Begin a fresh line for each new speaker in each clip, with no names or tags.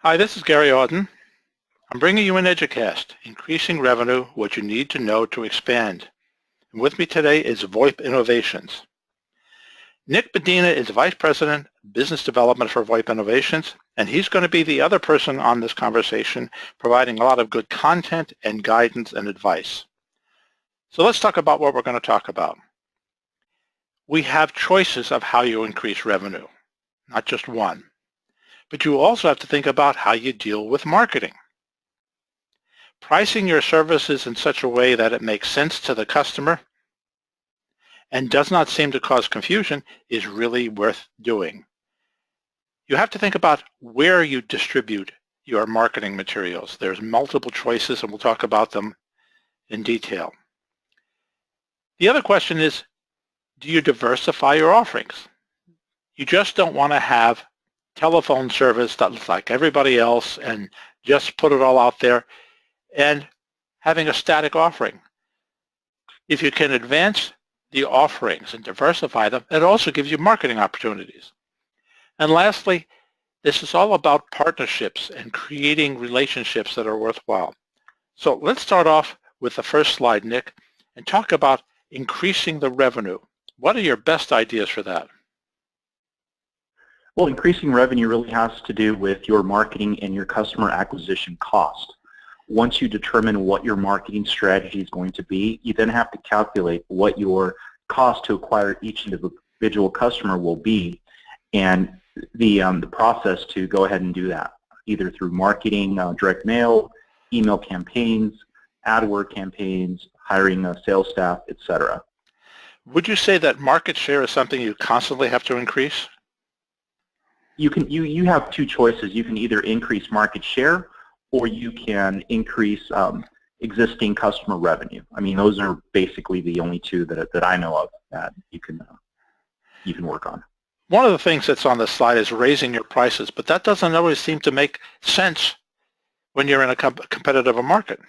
Hi, this is Gary Auden. I'm bringing you an EDUcast, increasing revenue, what you need to know to expand. And with me today is VoIP Innovations. Nick Medina is Vice President, Business Development for VoIP Innovations, and he's going to be the other person on this conversation, providing a lot of good content and guidance and advice. So let's talk about what we're going to talk about. We have choices of how you increase revenue, not just one. But you also have to think about how you deal with marketing. Pricing your services in such a way that it makes sense to the customer and does not seem to cause confusion is really worth doing. You have to think about where you distribute your marketing materials. There's multiple choices, and we'll talk about them in detail. The other question is, do you diversify your offerings? You just don't want to have telephone service that looks like everybody else and just put it all out there and having a static offering. If you can advance the offerings and diversify them, it also gives you marketing opportunities. And lastly, this is all about partnerships and creating relationships that are worthwhile. So let's start off with the first slide, Nick, and talk about increasing the revenue. What are your best ideas for that?
Well, increasing revenue really has to do with your marketing and your customer acquisition cost. Once you determine what your marketing strategy is going to be, you then have to calculate what your cost to acquire each individual customer will be, and the process to go ahead and do that, either through marketing, direct mail, email campaigns, AdWord campaigns, hiring a sales staff, etc.
Would you say that market share is something you constantly have to increase?
You have two choices. You can either increase market share or you can increase existing customer revenue. I mean, those are basically the only two that I know of that you can work on.
One of the things that's on the slide is raising your prices, but that doesn't always seem to make sense when you're in a competitive market.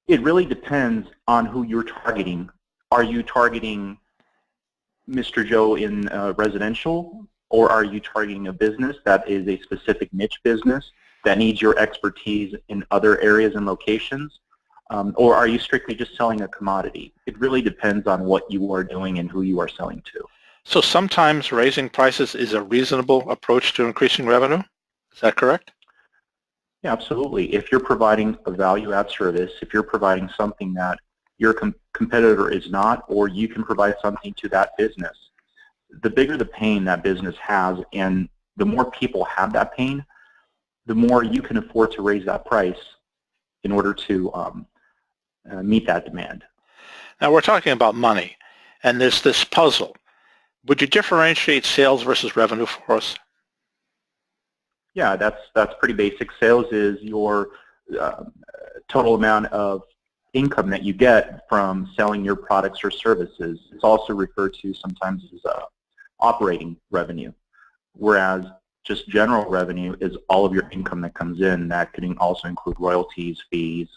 It really depends on who you're targeting. Are you targeting Mr. Joe in residential? Or are you targeting a business that is a specific niche business that needs your expertise in other areas and locations? Or are you strictly just selling a commodity? It really depends on what you are doing and who you are selling to.
So sometimes raising prices is a reasonable approach to increasing revenue? Is that correct?
Yeah, absolutely. If you're providing a value-add service, if you're providing something that your competitor is not, or you can provide something to that business, the bigger the pain that business has, and the more people have that pain, the more you can afford to raise that price in order to meet that demand.
Now we're talking about money, and there's this puzzle. Would you differentiate sales versus revenue for us?
Yeah, that's pretty basic. Sales is your total amount of income that you get from selling your products or services. It's also referred to sometimes as operating revenue, whereas just general revenue is all of your income that comes in. That could also include royalties, fees,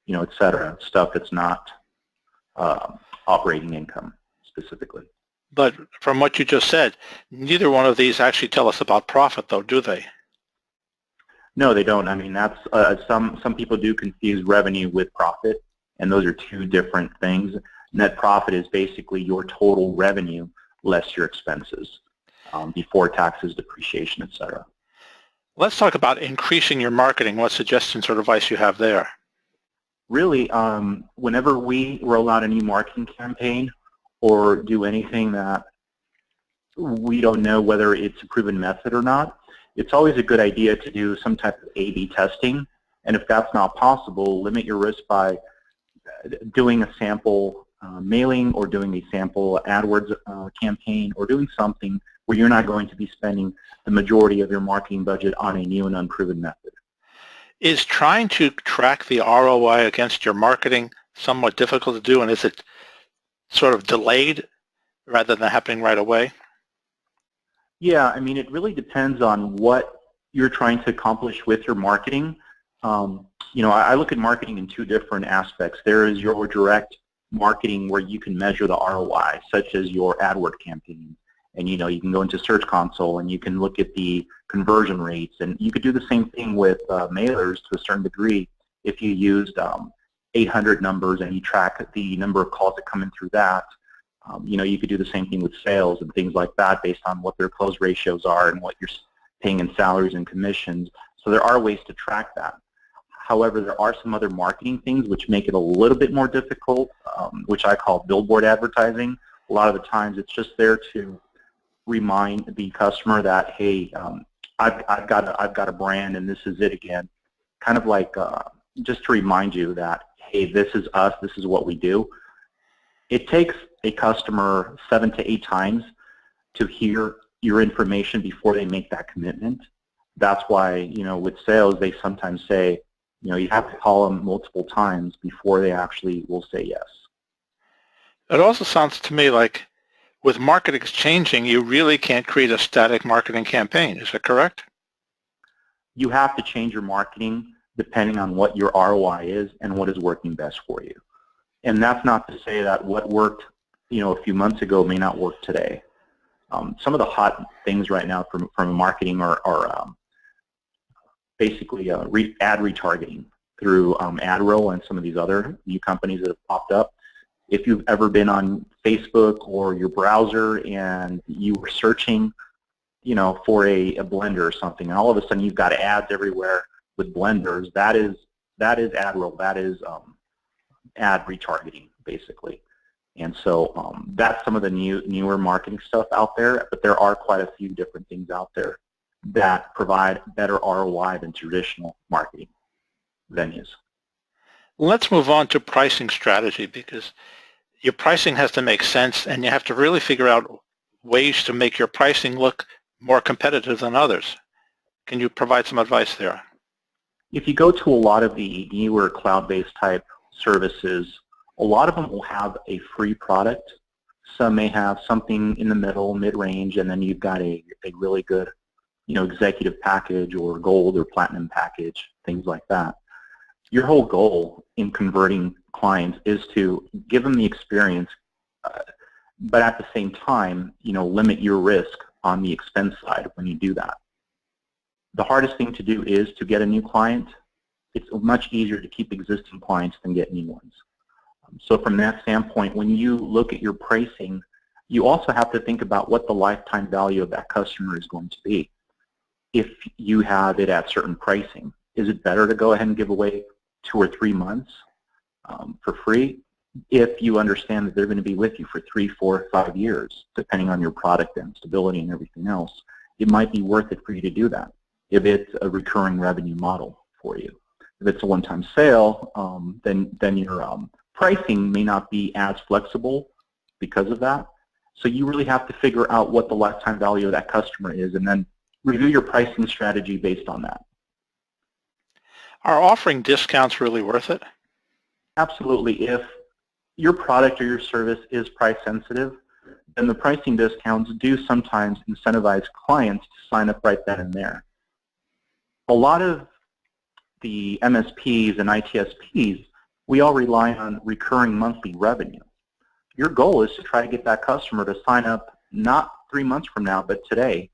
etc. Stuff that's not operating income specifically.
But from what you just said, neither one of these actually tell us about profit, though, do they?
No, they don't. I mean, that's some people do confuse revenue with profit, and those are two different things. Net profit is basically your total revenue less your expenses before taxes, depreciation, etc.
Let's talk about increasing your marketing. What suggestions or advice you have there?
Really, whenever we roll out a new marketing campaign or do anything that we don't know whether it's a proven method or not, it's always a good idea to do some type of A/B testing. And if that's not possible, limit your risk by doing a sample mailing or doing a sample AdWords campaign, or doing something where you're not going to be spending the majority of your marketing budget on a new and unproven method.
Is trying to track the ROI against your marketing somewhat difficult to do, and is it sort of delayed rather than happening right away?
Yeah, I mean, it really depends on what you're trying to accomplish with your marketing. I look at marketing in two different aspects. There is your direct marketing where you can measure the ROI, such as your AdWord campaign. And you can go into Search Console and you can look at the conversion rates, and you could do the same thing with mailers to a certain degree. If you used 800 numbers and you track the number of calls that come in through that, you could do the same thing with sales and things like that based on what their close ratios are and what you're paying in salaries and commissions. So there are ways to track that. However, there are some other marketing things which make it a little bit more difficult, which I call billboard advertising. A lot of the times it's just there to remind the customer that, hey, I've got a brand and this is it again. Kind of like just to remind you that, hey, this is us, this is what we do. It takes a customer 7 to 8 times to hear your information before they make that commitment. That's why, with sales, they sometimes say, you have to call them multiple times before they actually will say yes.
It also sounds to me like with marketing changing, you really can't create a static marketing campaign. Is that correct?
You have to change your marketing depending on what your ROI is and what is working best for you. And that's not to say that what worked, a few months ago may not work today. Some of the hot things right now from marketing are basically ad retargeting through AdRoll and some of these other new companies that have popped up. If you've ever been on Facebook or your browser and you were searching, for a blender or something, and all of a sudden you've got ads everywhere with blenders, that is AdRoll. That is ad retargeting, basically. And so that's some of the newer marketing stuff out there, but there are quite a few different things out there that provide better ROI than traditional marketing venues.
Let's move on to pricing strategy, because your pricing has to make sense and you have to really figure out ways to make your pricing look more competitive than others. Can you provide some advice there?
If you go to a lot of the newer cloud-based type services, a lot of them will have a free product. Some may have something in the middle, mid-range, and then you've got a really good, executive package or gold or platinum package, things like that. Your whole goal in converting clients is to give them the experience, but at the same time, limit your risk on the expense side when you do that. The hardest thing to do is to get a new client. It's much easier to keep existing clients than get new ones. So from that standpoint, when you look at your pricing, you also have to think about what the lifetime value of that customer is going to be. If you have it at certain pricing, is it better to go ahead and give away 2 or 3 months for free if you understand that they're going to be with you for 3, 4, 5 years, depending on your product and stability and everything else? It might be worth it for you to do that if it's a recurring revenue model for you. If it's a one-time sale, then your pricing may not be as flexible because of that. So you really have to figure out what the lifetime value of that customer is and then review your pricing strategy based on that.
Are offering discounts really worth it?
Absolutely. If your product or your service is price sensitive, then the pricing discounts do sometimes incentivize clients to sign up right then and there. A lot of the MSPs and ITSPs, we all rely on recurring monthly revenue. Your goal is to try to get that customer to sign up not 3 months from now, but today.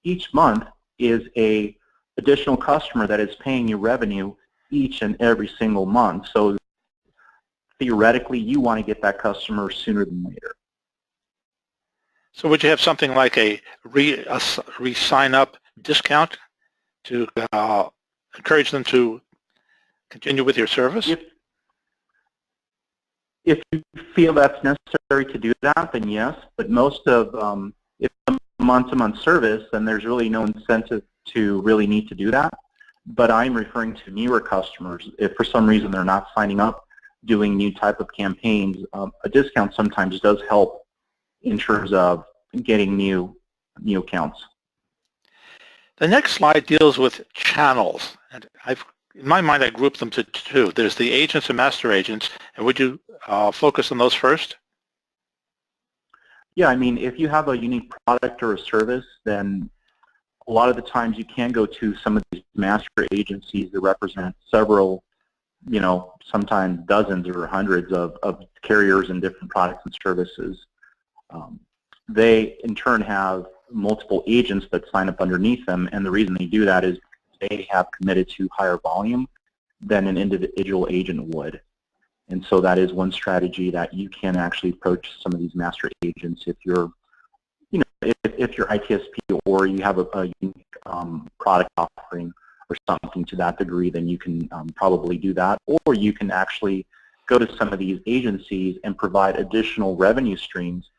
Each month is an additional customer that is paying you revenue each and every single month. So theoretically, you want to get that customer sooner than later.
So would you have something like a re-sign up discount to encourage them to continue with your service?
If you feel that's necessary to do that, then yes. But most of, if it's a month-to-month service, then there's really no incentive to really need to do that. But I'm referring to newer customers. If for some reason they're not signing up, doing new type of campaigns, a discount sometimes does help in terms of getting new accounts.
The next slide deals with channels, and in my mind I group them to 2. There's the agents and master agents, and would you focus on those first?
Yeah, I mean, if you have a unique product or a service, then a lot of the times you can go to some of these master agencies that represent several, sometimes dozens or hundreds of carriers and different products and services. they in turn have multiple agents that sign up underneath them, and the reason they do that is they have committed to higher volume than an individual agent would. And so that is one strategy that you can actually approach some of these master agents if you're, if you're ITSP or you have a unique product offering or something to that degree, then you can probably do that. Or you can actually go to some of these agencies and provide additional revenue streams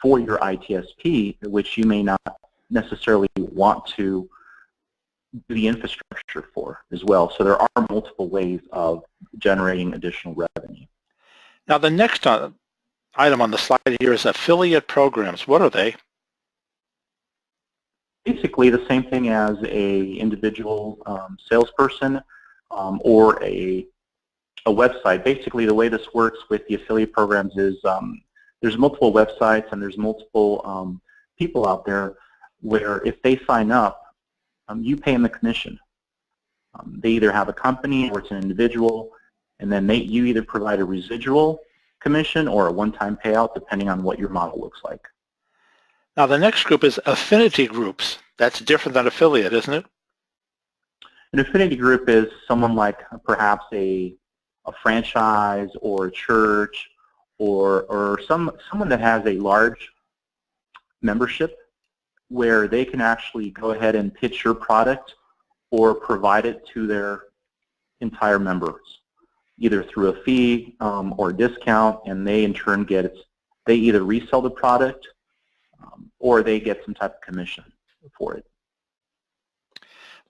for your ITSP, which you may not necessarily want to do the infrastructure for as well. So there are multiple ways of generating additional revenue.
Now the next item on the slide here is affiliate programs. What are they?
Basically the same thing as a individual salesperson or a website. Basically the way this works with the affiliate programs is there's multiple websites and there's multiple people out there where if they sign up, you pay them a commission. They either have a company or it's an individual, and then you either provide a residual commission or a one-time payout depending on what your model looks like.
Now the next group is affinity groups. That's different than affiliate, isn't it?
An affinity group is someone like perhaps a franchise or a church or someone that has a large membership where they can actually go ahead and pitch your product or provide it to their entire members, either through a fee or a discount, and they in turn they either resell the product or they get some type of commission for it.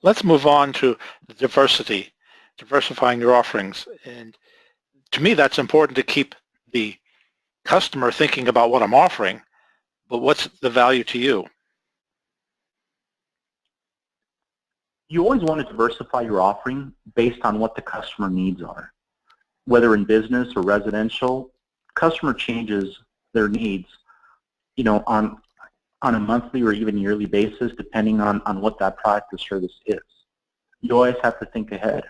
Let's move on to diversifying your offerings. And to me, that's important to keep the customer thinking about what I'm offering, but what's the value to you?
You always want to diversify your offering based on what the customer needs are. Whether in business or residential, customer changes their needs, on a monthly or even yearly basis, depending on what that product or service is. You always have to think ahead.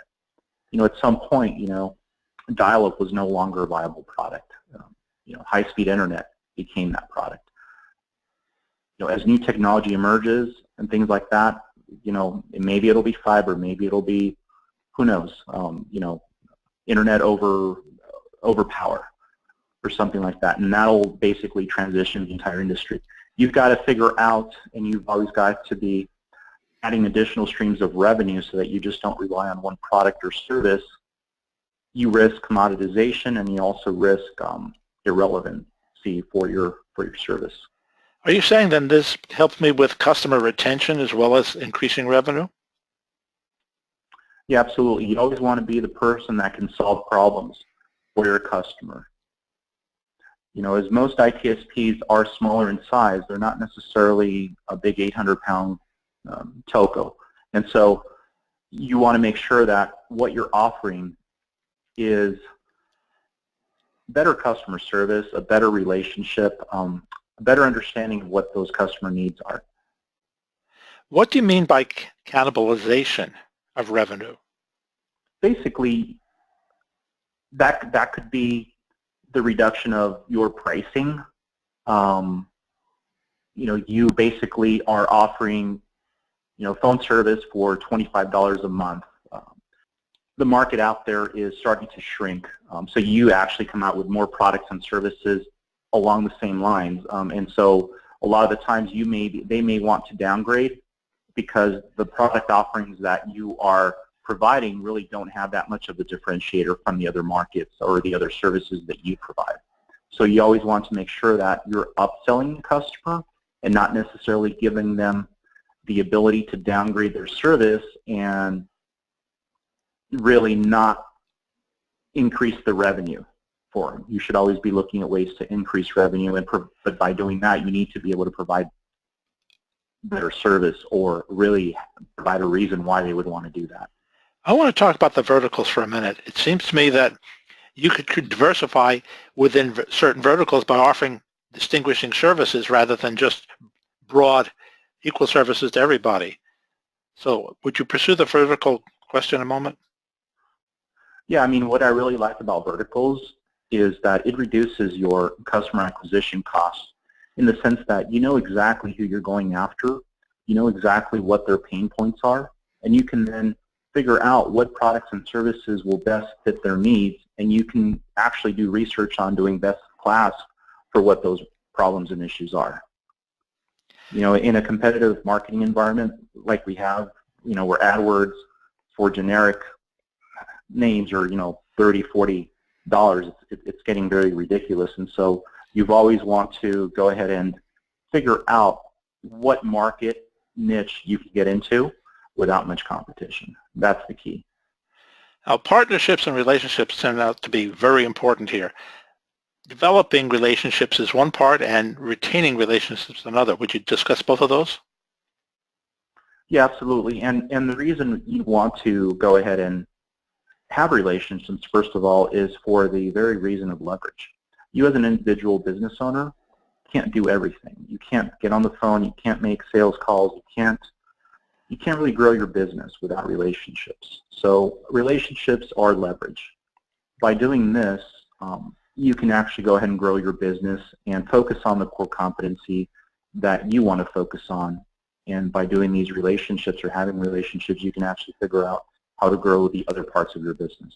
At some point, dial-up was no longer a viable product. High-speed internet became that product. As new technology emerges and things like that, maybe it'll be fiber, maybe it'll be, who knows, internet over power or something like that, and that'll basically transition the entire industry. You've got to figure out, and you've always got to be adding additional streams of revenue so that you just don't rely on one product or service. You risk commoditization, and you also risk irrelevancy for your service.
Are you saying then this helps me with customer retention as well as increasing revenue?
Yeah, absolutely. You always want to be the person that can solve problems for your customer. As most ITSPs are smaller in size, they're not necessarily a big 800-pound telco. And so you want to make sure that what you're offering is better customer service, a better relationship, a better understanding of what those customer needs are.
What do you mean by cannibalization of revenue?
Basically, that could be the reduction of your pricing. You basically are offering, phone service for $25 a month. The market out there is starting to shrink, so you actually come out with more products and services along the same lines, and so a lot of the times they may want to downgrade because the product offerings that you are providing really don't have that much of a differentiator from the other markets or the other services that you provide. So you always want to make sure that you're upselling the customer and not necessarily giving them the ability to downgrade their service and really not increase the revenue for them. You should always be looking at ways to increase revenue, but by doing that, you need to be able to provide better service or really provide a reason why they would want to do that.
I want to talk about the verticals for a minute. It seems to me that you could diversify within certain verticals by offering distinguishing services rather than just broad equal services to everybody. So would you pursue the vertical question a moment?
Yeah, what I really like about verticals is that it reduces your customer acquisition costs. in the sense that you know exactly who you're going after, you know exactly what their pain points are, and you can then figure out what products and services will best fit their needs, and you can actually do research on doing best in class for what those problems and issues are. You know, in a competitive marketing environment like we have, you know, where AdWords for generic names are, you know, $30, $40, it's getting very ridiculous. And so you've always want to go ahead and figure out what market niche you can get into without much competition. That's the key.
Now, partnerships and relationships turn out to be very important here. Developing relationships is one part and retaining relationships is another. Would you discuss both of those?
Yeah, absolutely. And the reason you want to go ahead and have relationships, first of all, is for the very reason of leverage. You as an individual business owner can't do everything. You can't get on the phone, you can't make sales calls, you can't really grow your business without relationships. So relationships are leverage. By doing this, you can actually go ahead and grow your business and focus on the core competency that you want to focus on. And by doing these relationships or having relationships, you can actually figure out how to grow the other parts of your business.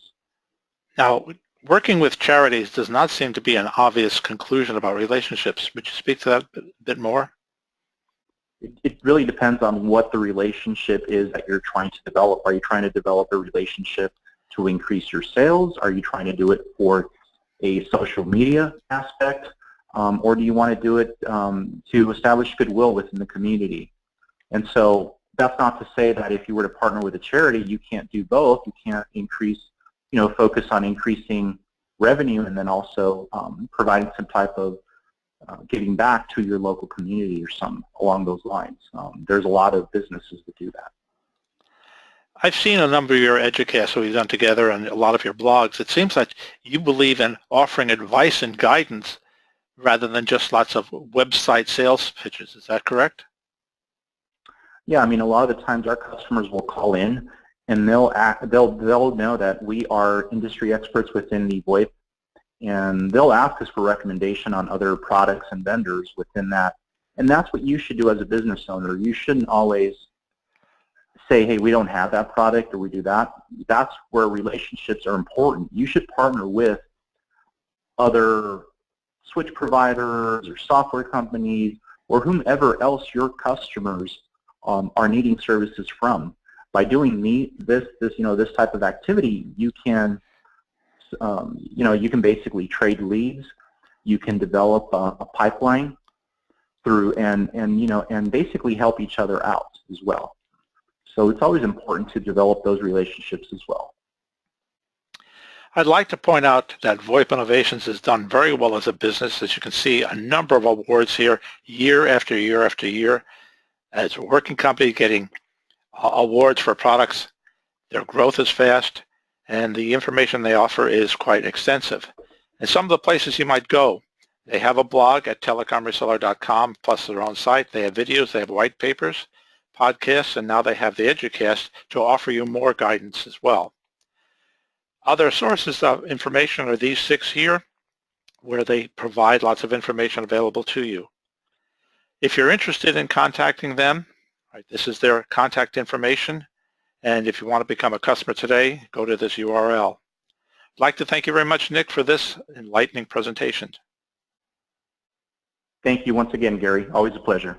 Now, working with charities does not seem to be an obvious conclusion about relationships. Would you speak to that a bit more?
It really depends on what the relationship is that you're trying to develop. Are you trying to develop a relationship to increase your sales? Are you trying to do it for a social media aspect? Or do you want to do it to establish goodwill within the community? And so that's not to say that if you were to partner with a charity, you can't do both. You can't increase, you know, focus on increasing revenue and then also providing some type of giving back to your local community or something along those lines. There's a lot of businesses that do that.
I've seen a number of your EDUcasts we've done together and a lot of your blogs. It seems like you believe in offering advice and guidance rather than just lots of website sales pitches. Is that correct?
Yeah, I mean, a lot of the times our customers will call in and they'll know that we are industry experts within the VoIP, and they'll ask us for recommendation on other products and vendors within that. And that's what you should do as a business owner. You shouldn't always say, hey, we don't have that product or we do that. That's where relationships are important. You should partner with other switch providers or software companies or whomever else your customers are needing services from. By doing this type of activity, you can you can basically trade leads. You can develop a pipeline through and basically help each other out as well. So it's always important to develop those relationships as well.
I'd like to point out that VoIP Innovations has done very well as a business. As you can see, a number of awards here year after year after year. As a working company getting awards for products, their growth is fast, and the information they offer is quite extensive. And some of the places you might go, they have a blog at telecomreseller.com, plus their own site. They have videos, they have white papers, podcasts, and now they have the EDUcast to offer you more guidance as well. Other sources of information are these 6 here, where they provide lots of information available to you. If you're interested in contacting them, right, this is their contact information. And if you want to become a customer today, go to this URL. I'd like to thank you very much, Nick, for this enlightening presentation.
Thank you once again, Gary. Always a pleasure.